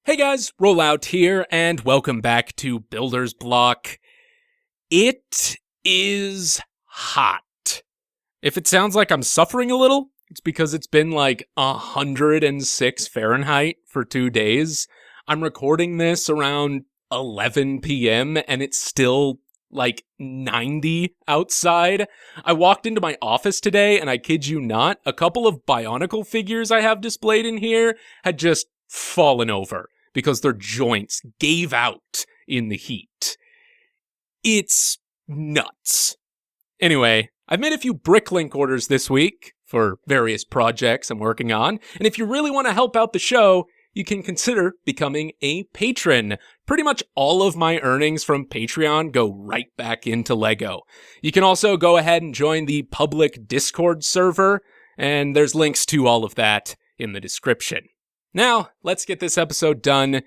Hey guys, Rollout here, and welcome back to Builder's Block. It is hot. If it sounds like I'm suffering a little, it's because it's been like 106 Fahrenheit for 2 days. I'm recording this around 11 p.m. and it's still like 90 outside. I walked into my office today and I kid you not, a couple of Bionicle figures I have displayed in here had just fallen over because their joints gave out in the heat. It's nuts. Anyway, I've made a few Bricklink orders this week for various projects I'm working on, and if you really want to help out the show, you can consider becoming a patron. Pretty much all of my earnings from Patreon go right back into Lego. You can also go ahead and join the public Discord server, and there's links to all of that in the description. Now, let's get this episode done,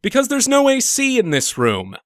because there's no AC in this room.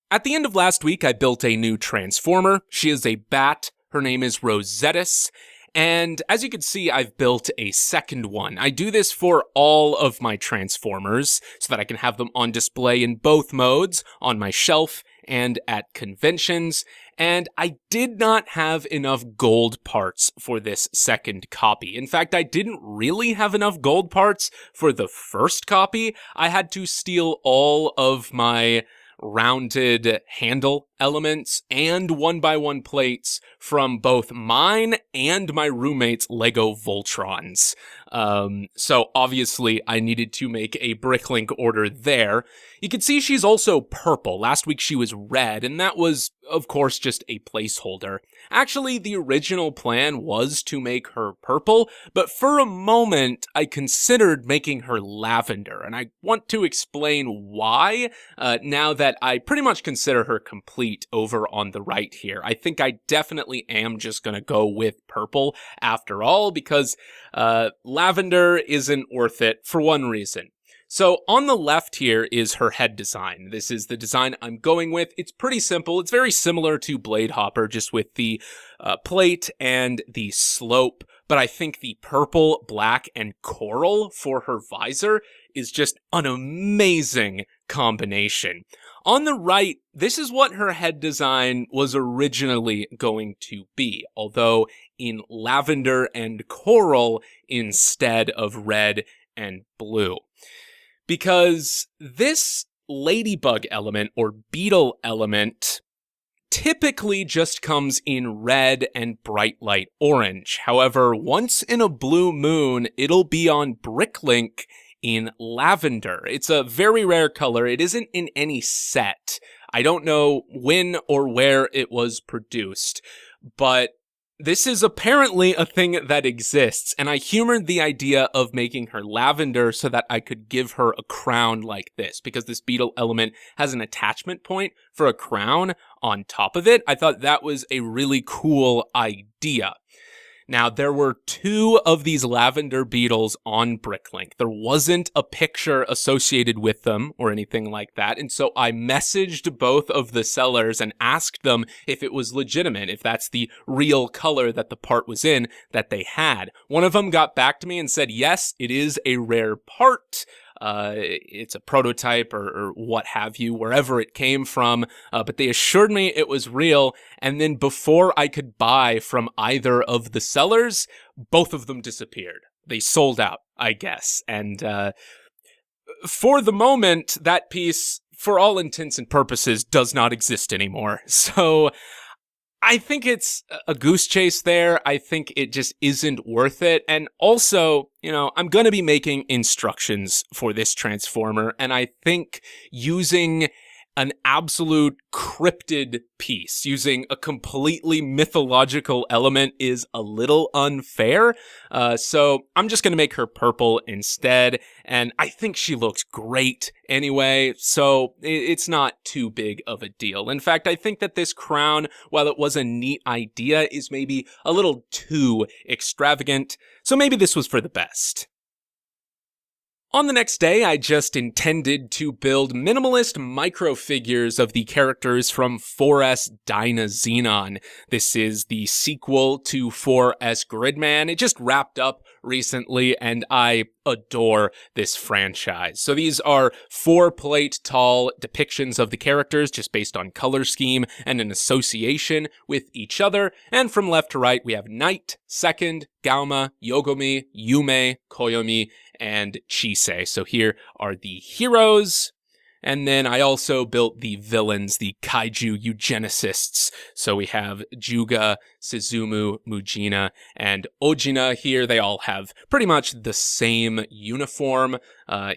At the end of last week, I built a new Transformer. She is a bat. Her name is Rosettus. And as you can see, I've built a second one. I do this for all of my Transformers so that I can have them on display in both modes, on my shelf and at conventions. And I did not have enough gold parts for this second copy. In fact, I didn't really have enough gold parts for the first copy. I had to steal all of my rounded handle elements and 1x1 plates from both mine and my roommate's Lego Voltrons. So obviously I needed to make a Bricklink order there. You can see she's also purple. Last week she was red, and that was, of course, just a placeholder. Actually, the original plan was to make her purple, but for a moment I considered making her lavender, and I want to explain why now that I pretty much consider her complete over on the right here. I think I definitely am just going to go with purple after all, because lavender isn't worth it for one reason. So on the left here is her head design. This is the design I'm going with. It's pretty simple. It's very similar to Blade Hopper, just with the plate and the slope. But I think the purple, black, and coral for her visor is just an amazing combination. On the right, this is what her head design was originally going to be, although in lavender and coral instead of red and blue. Because this ladybug element or beetle element typically just comes in red and bright light orange. However, once in a blue moon, it'll be on Bricklink in lavender. It's a very rare color. It isn't in any set. I don't know when or where it was produced, but this is apparently a thing that exists, and I humored the idea of making her lavender so that I could give her a crown like this, because this beetle element has an attachment point for a crown on top of it. I thought that was a really cool idea. Now, there were 2 of these lavender beetles on Bricklink. There wasn't a picture associated with them or anything like that, and so I messaged both of the sellers and asked them if it was legitimate, if that's the real color that the part was in that they had. One of them got back to me and said, yes, it is a rare part. It's a prototype or what have you, wherever it came from, but they assured me it was real, and then before I could buy from either of the sellers, both of them disappeared. They sold out, I guess, and for the moment, that piece, for all intents and purposes, does not exist anymore. So I think it's a goose chase there. I think it just isn't worth it. And also, I'm going to be making instructions for this Transformer, and I think using an absolute cryptid piece, using a completely mythological element, is a little unfair. So I'm just going to make her purple instead, and I think she looks great anyway, so it's not too big of a deal. In fact, I think that this crown, while it was a neat idea, is maybe a little too extravagant, so maybe this was for the best. On the next day, I just intended to build minimalist microfigures of the characters from 4S Dynazenon. This is the sequel to 4S Gridman. It just wrapped up recently, and I adore this franchise. So these are 4-plate tall depictions of the characters just based on color scheme and an association with each other. And from left to right, we have Knight, Second, Gauma, Yogomi, Yume, Koyomi, and Chisei. So here are the heroes. And then I also built the villains, the kaiju eugenicists. So we have Juga, Suzumu, Mujina, and Ojina here. They all have pretty much the same uniform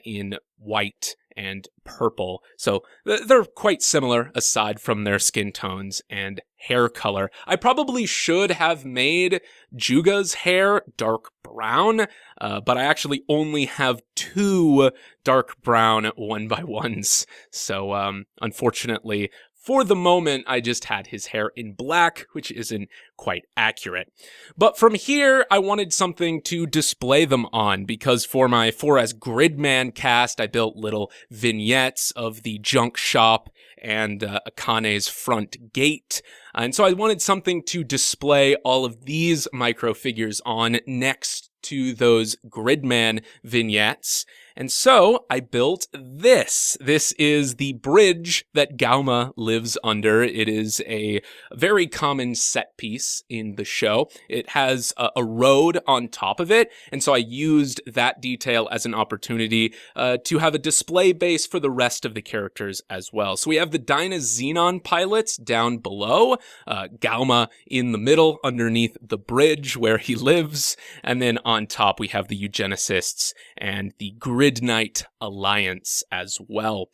in white and purple. So they're quite similar aside from their skin tones and hair color. I probably should have made Juga's hair dark brown, but I actually only have 2 dark brown 1x1s. So unfortunately, for the moment, I just had his hair in black, which isn't quite accurate. But from here, I wanted something to display them on, because for my 4S Gridman cast, I built little vignettes of the junk shop and Akane's front gate. And so I wanted something to display all of these microfigures on next to those Gridman vignettes. And so I built this. This is the bridge that Gauma lives under. It is a very common set piece in the show. It has a road on top of it, and so I used that detail as an opportunity to have a display base for the rest of the characters as well. So we have the Dynazenon pilots down below, Gauma in the middle underneath the bridge where he lives, and then on top we have the eugenicists and the Grid Knight Alliance as well.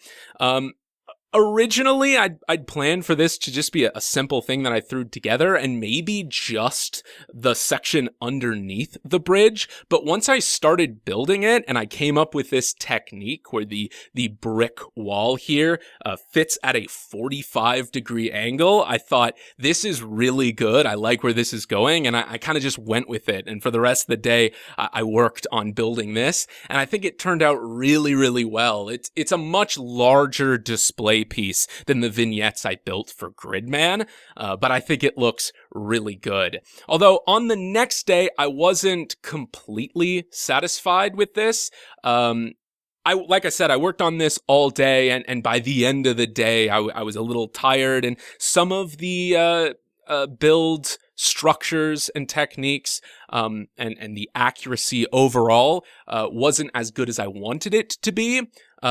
Originally, I'd planned for this to just be a simple thing that I threw together and maybe just the section underneath the bridge. But once I started building it and I came up with this technique where the brick wall here fits at a 45-degree angle, I thought this is really good. I like where this is going, and I kind of just went with it. And for the rest of the day, I worked on building this, and I think it turned out really, really well. It's a much larger display piece than the vignettes I built for Gridman, but I think it looks really good. Although on the next day, I wasn't completely satisfied with this. Like I said, I worked on this all day, and by the end of the day, I was a little tired, and some of the build structures and techniques and the accuracy overall wasn't as good as I wanted it to be.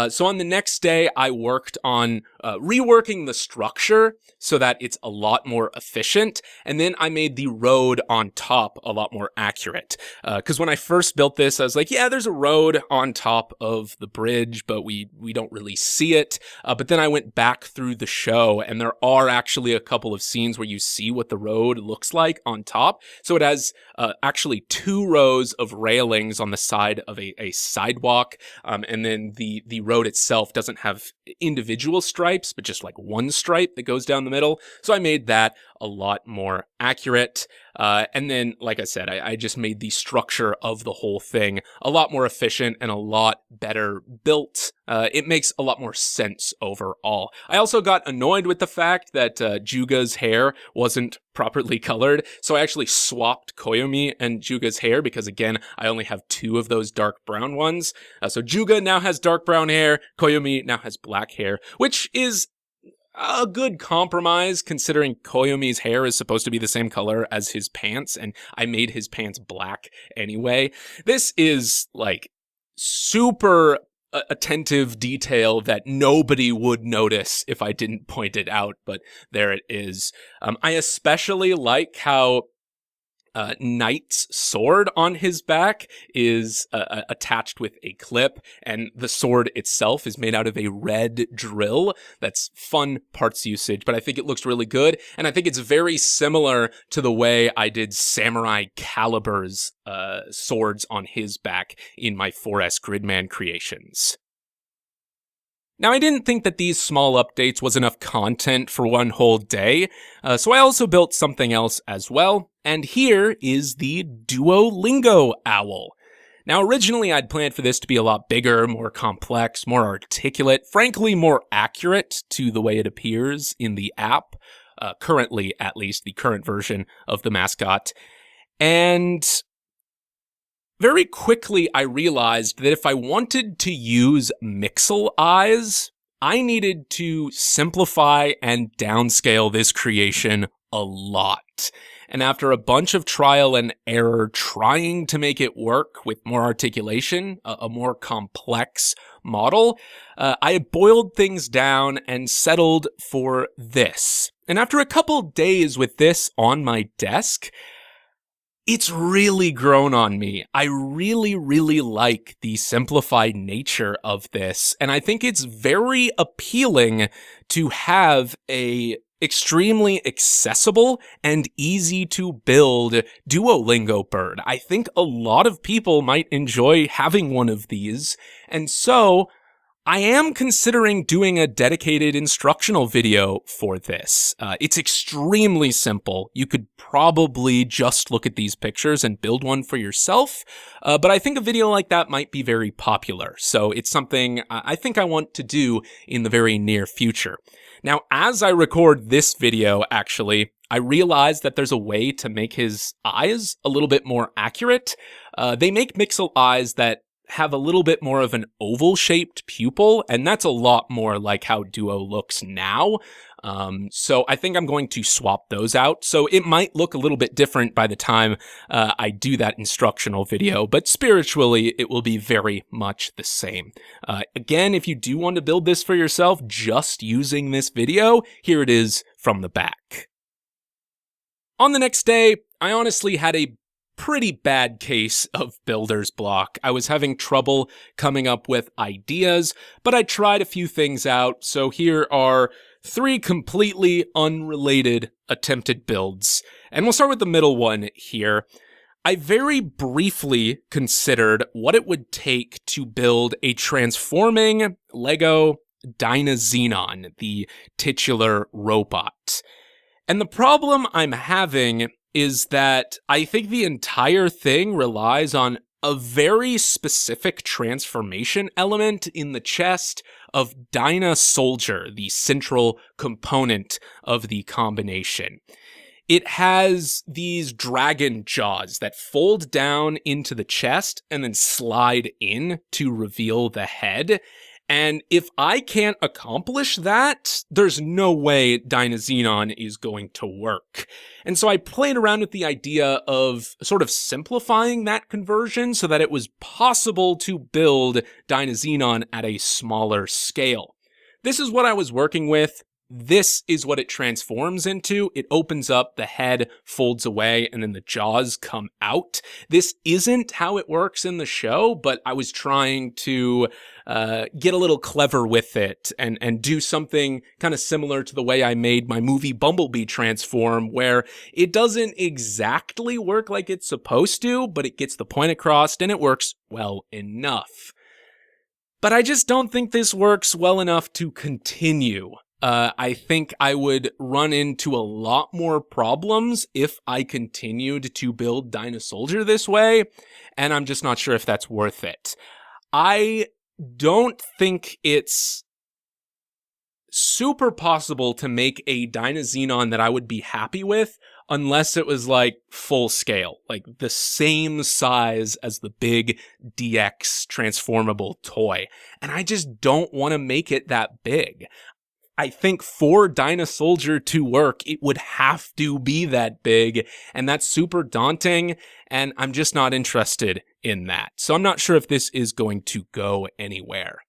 So on the next day, I worked on reworking the structure so that it's a lot more efficient. And then I made the road on top a lot more accurate. Because when I first built this, I was like, yeah, there's a road on top of the bridge, but we don't really see it. But then I went back through the show, and there are actually a couple of scenes where you see what the road looks like on top. So it has actually 2 rows of railings on the side of a sidewalk. And then the road itself doesn't have individual stripes, but just like one stripe that goes down the middle. So I made that a lot more accurate. And then, like I said, I just made the structure of the whole thing a lot more efficient and a lot better built. It makes a lot more sense overall. I also got annoyed with the fact that Juga's hair wasn't properly colored, so I actually swapped Koyomi and Juga's hair because, again, I only have 2 of those dark brown ones. So Juga now has dark brown hair, Koyomi now has black hair, which is a good compromise considering Koyomi's hair is supposed to be the same color as his pants, and I made his pants black anyway. This is like super attentive detail that nobody would notice if I didn't point it out, but there it is. I especially like how Knight's sword on his back is attached with a clip, and the sword itself is made out of a red drill. That's fun parts usage, but I think it looks really good, and I think it's very similar to the way I did Samurai Calibur's swords on his back in my 4S Gridman creations. Now, I didn't think that these small updates was enough content for one whole day, so I also built something else as well, and here is the Duolingo Owl. Now, originally, I'd planned for this to be a lot bigger, more complex, more articulate, frankly, more accurate to the way it appears in the app, currently, at least, the current version of the mascot. And very quickly, I realized that if I wanted to use Mixel eyes, I needed to simplify and downscale this creation a lot. And after a bunch of trial and error trying to make it work with more articulation, a more complex model, I had boiled things down and settled for this. And after a couple days with this on my desk, it's really grown on me. I really, really like the simplified nature of this, and I think it's very appealing to have a extremely accessible and easy to build Duolingo bird. I think a lot of people might enjoy having one of these, and so I am considering doing a dedicated instructional video for this. It's extremely simple. You could probably just look at these pictures and build one for yourself, but I think a video like that might be very popular, so it's something I think I want to do in the very near future. Now, as I record this video, actually, I realized that there's a way to make his eyes a little bit more accurate. They make Mixel eyes that have a little bit more of an oval-shaped pupil, and that's a lot more like how Duo looks now. So I think I'm going to swap those out. So it might look a little bit different by the time I do that instructional video, but spiritually, it will be very much the same. Again, if you do want to build this for yourself, just using this video, here it is from the back. On the next day, I honestly had a pretty bad case of builder's block. I was having trouble coming up with ideas, but I tried a few things out, so here are 3 completely unrelated attempted builds. And we'll start with the middle one here. I very briefly considered what it would take to build a transforming Lego Dynazenon, the titular robot. And the problem I'm having is that I think the entire thing relies on a very specific transformation element in the chest of Dyna Soldier, the central component of the combination. It has these dragon jaws that fold down into the chest and then slide in to reveal the head. And if I can't accomplish that, there's no way Dynazenon is going to work. And so I played around with the idea of sort of simplifying that conversion so that it was possible to build Dynazenon at a smaller scale. This is what I was working with. This is what it transforms into. It opens up, the head folds away, and then the jaws come out. This isn't how it works in the show, but I was trying to get a little clever with it and do something kind of similar to the way I made my movie Bumblebee transform, where it doesn't exactly work like it's supposed to, but it gets the point across and it works well enough. But I just don't think this works well enough to continue. I think I would run into a lot more problems if I continued to build Dyna Soldier this way, and I'm just not sure if that's worth it. I don't think it's super possible to make a Dynazenon that I would be happy with unless it was like full scale, like the same size as the big DX transformable toy. And I just don't want to make it that big. I think for Dyna Soldier to work, it would have to be that big, and that's super daunting, and I'm just not interested in that. So I'm not sure if this is going to go anywhere.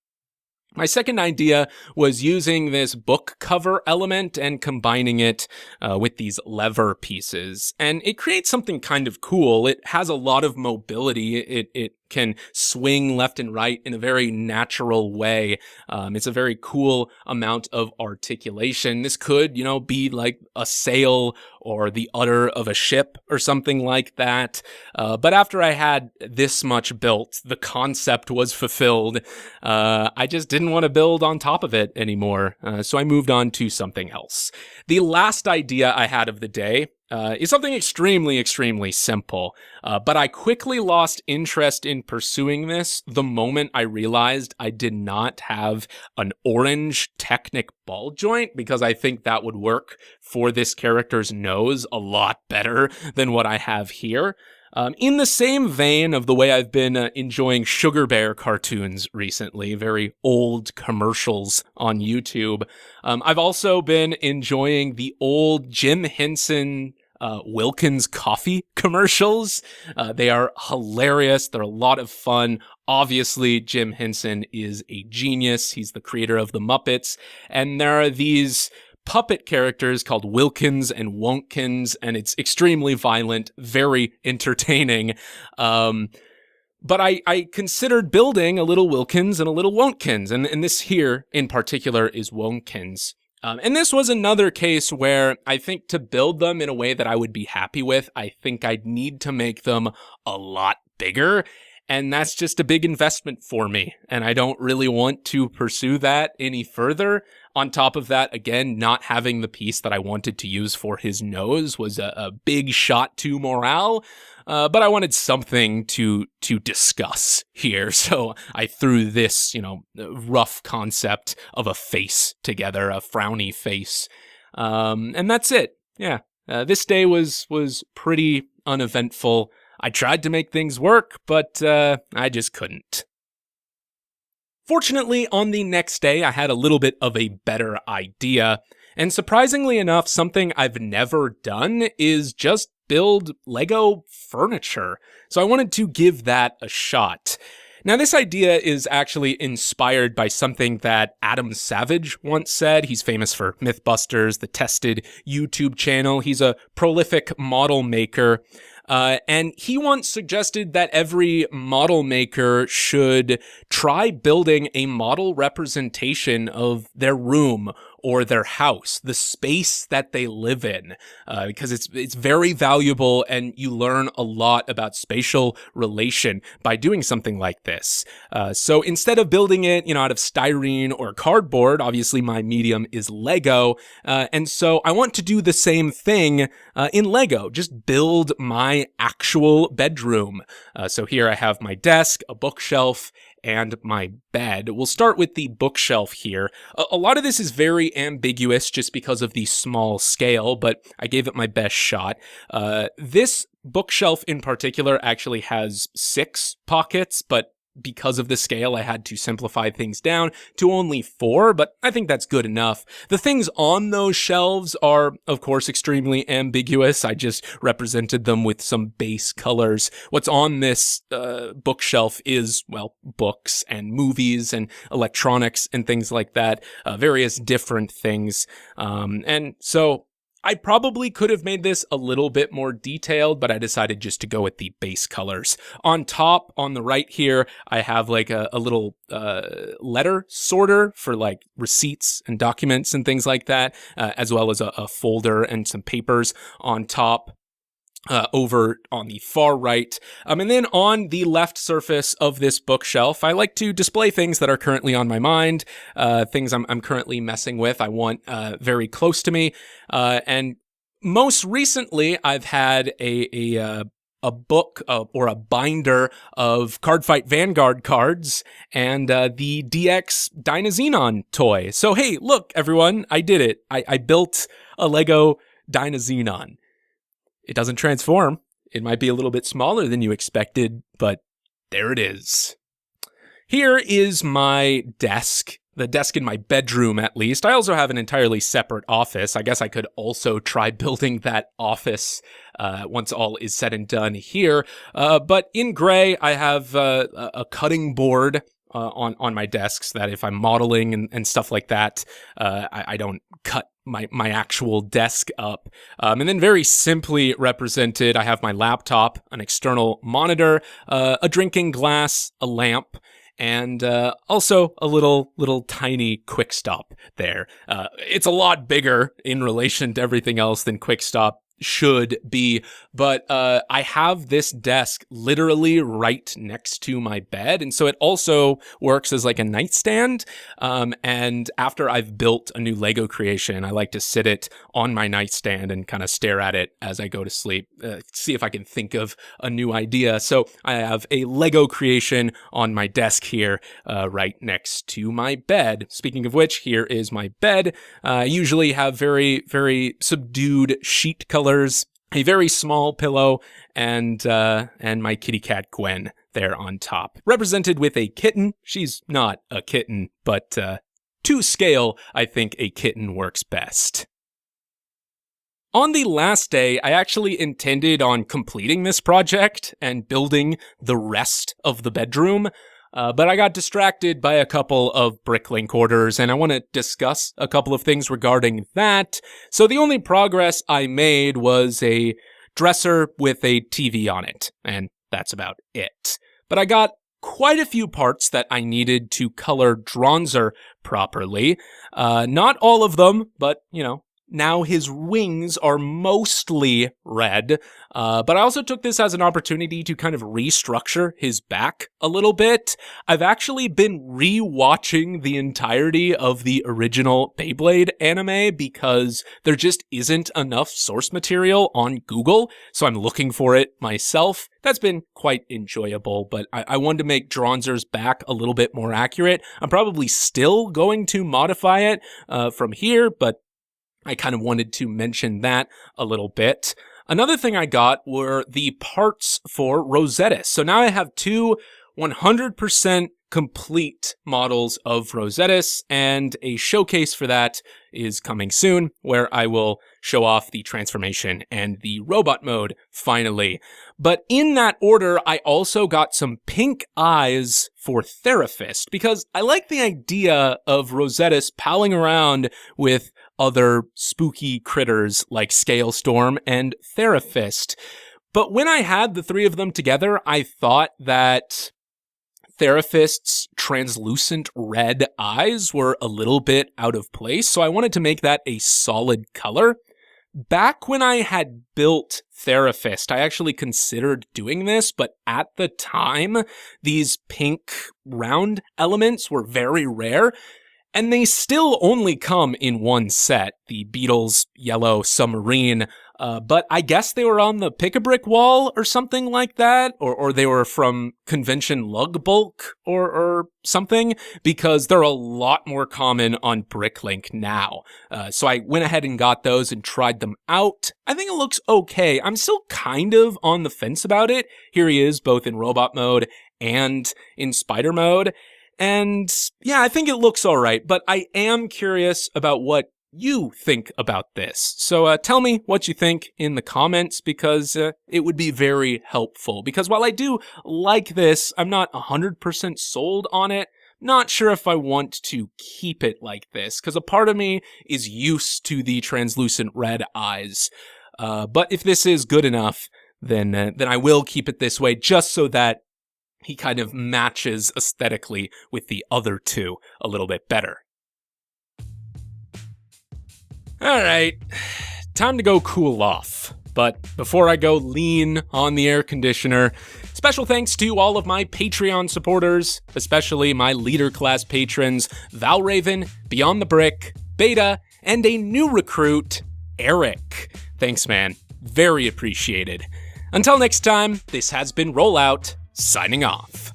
My second idea was using this book cover element and combining it with these lever pieces. And it creates something kind of cool. It has a lot of mobility. It can swing left and right in a very natural way. It's a very cool amount of articulation. This could, be like a sail or the udder of a ship or something like that. But after I had this much built, the concept was fulfilled. I just didn't want to build on top of it anymore. So I moved on to something else. The last idea I had of the day is something extremely, extremely simple. But I quickly lost interest in pursuing this the moment I realized I did not have an orange Technic ball joint, because I think that would work for this character's nose a lot better than what I have here. In the same vein of the way I've been enjoying Sugar Bear cartoons recently, very old commercials on YouTube, I've also been enjoying the old Jim Henson Wilkins coffee commercials. They are hilarious. They're a lot of fun. Obviously, Jim Henson is a genius. He's the creator of the Muppets. And there are these puppet characters called Wilkins and Wontkins, and it's extremely violent, very entertaining. But I considered building a little Wilkins and a little Wontkins, and this here in particular is Wontkins. And this was another case where I think to build them in a way that I would be happy with, I think I'd need to make them a lot bigger. And that's just a big investment for me. And I don't really want to pursue that any further. On top of that, again, not having the piece that I wanted to use for his nose was a big shot to morale. But I wanted something to discuss here. So I threw this, rough concept of a face together, a frowny face. And that's it. Yeah. This day was pretty uneventful. I tried to make things work, but I just couldn't. Fortunately, on the next day, I had a little bit of a better idea. And surprisingly enough, something I've never done is just build Lego furniture. So I wanted to give that a shot. Now, this idea is actually inspired by something that Adam Savage once said. He's famous for Mythbusters, the Tested YouTube channel. He's a prolific model maker. And he once suggested that every model maker should try building a model representation of their room or their house, the space that they live in, because it's very valuable, and you learn a lot about spatial relation by doing something like this. So instead of building it, out of styrene or cardboard, obviously my medium is Lego, and so I want to do the same thing in Lego, just build my actual bedroom. So here I have my desk, a bookshelf, and my bed. We'll start with the bookshelf here. A lot of this is very ambiguous just because of the small scale, but I gave it my best shot. This bookshelf in particular actually has 6 pockets, but because of the scale, I had to simplify things down to only 4, but I think that's good enough. The things on those shelves are, of course, extremely ambiguous. I just represented them with some base colors. What's on this bookshelf is, books and movies and electronics and things like that, various different things. And so I probably could have made this a little bit more detailed, but I decided just to go with the base colors. On top, on the right here, I have like a little letter sorter for like receipts and documents and things like that, as well as a folder and some papers on top. Over on the far right. And then on the left surface of this bookshelf, I like to display things that are currently on my mind, things I'm currently messing with, I want very close to me. And most recently, I've had a book or a binder of Cardfight Vanguard cards and the DX Dynazenon toy. So hey, look, everyone, I did it. I built a Lego Dynazenon. It doesn't transform. It might be a little bit smaller than you expected, but there it is. Here is my desk, the desk in my bedroom at least. I also have an entirely separate office. I guess I could also try building that office once all is said and done here. But in gray, I have a cutting board on my desk so that if I'm modeling and stuff like that, I don't cut my actual desk up. And then very simply represented, I have my laptop, an external monitor, a drinking glass, a lamp, and also a little tiny Quick Stop there. It's a lot bigger in relation to everything else than Quick Stop should be, but I have this desk literally right next to my bed, and so it also works as like a nightstand. And after I've built a new Lego creation, I like to sit it on my nightstand and kind of stare at it as I go to sleep, see if I can think of a new idea. So I have a Lego creation on my desk here, right next to my bed. Speaking of which, here is my bed. I usually have very, very subdued sheet colors, a very small pillow, and my kitty cat Gwen there on top, represented with a kitten. She's not a kitten, but to scale, I think a kitten works best. On the last day, I actually intended on completing this project and building the rest of the bedroom, but I got distracted by a couple of Bricklink orders, and I want to discuss a couple of things regarding that. So the only progress I made was a dresser with a TV on it, and that's about it. But I got quite a few parts that I needed to color Dronzer properly. Not all of them, but, now his wings are mostly red, but I also took this as an opportunity to kind of restructure his back a little bit. I've actually been re-watching the entirety of the original Beyblade anime because there just isn't enough source material on Google, so I'm looking for it myself. That's been quite enjoyable, but I wanted to make Dronzer's back a little bit more accurate. I'm probably still going to modify it from here, but I kind of wanted to mention that a little bit. Another thing I got were the parts for Rosettis. So now I have two 100% complete models of Rosettis, and a showcase for that is coming soon, where I will show off the transformation and the robot mode finally. But in that order, I also got some pink eyes for Therapist, because I like the idea of Rosettis palling around with other spooky critters like Scalestorm and Therapist. But when I had the three of them together, I thought that Therapist's translucent red eyes were a little bit out of place, so I wanted to make that a solid color. Back when I had built Therapist, I actually considered doing this, but at the time, these pink round elements were very rare, and they still only come in one set, the Beatles Yellow Submarine, but I guess they were on the Pick-a-Brick wall or something like that, or they were from Convention Lug Bulk or something, because they're a lot more common on Bricklink now. So I went ahead and got those and tried them out. I think it looks okay. I'm still kind of on the fence about it. Here he is, both in robot mode and in spider mode. And yeah, I think it looks all right, but I am curious about what you think about this. So tell me what you think in the comments, because it would be very helpful. Because while I do like this, I'm not 100% sold on it. Not sure if I want to keep it like this, because a part of me is used to the translucent red eyes. But if this is good enough, then I will keep it this way, just so that he kind of matches aesthetically with the other two a little bit better. All right, time to go cool off. But before I go lean on the air conditioner, special thanks to all of my Patreon supporters, especially my leader class patrons, Valraven, Beyond the Brick, Beta, and a new recruit, Eric. Thanks, man. Very appreciated. Until next time, this has been Rollout, signing off.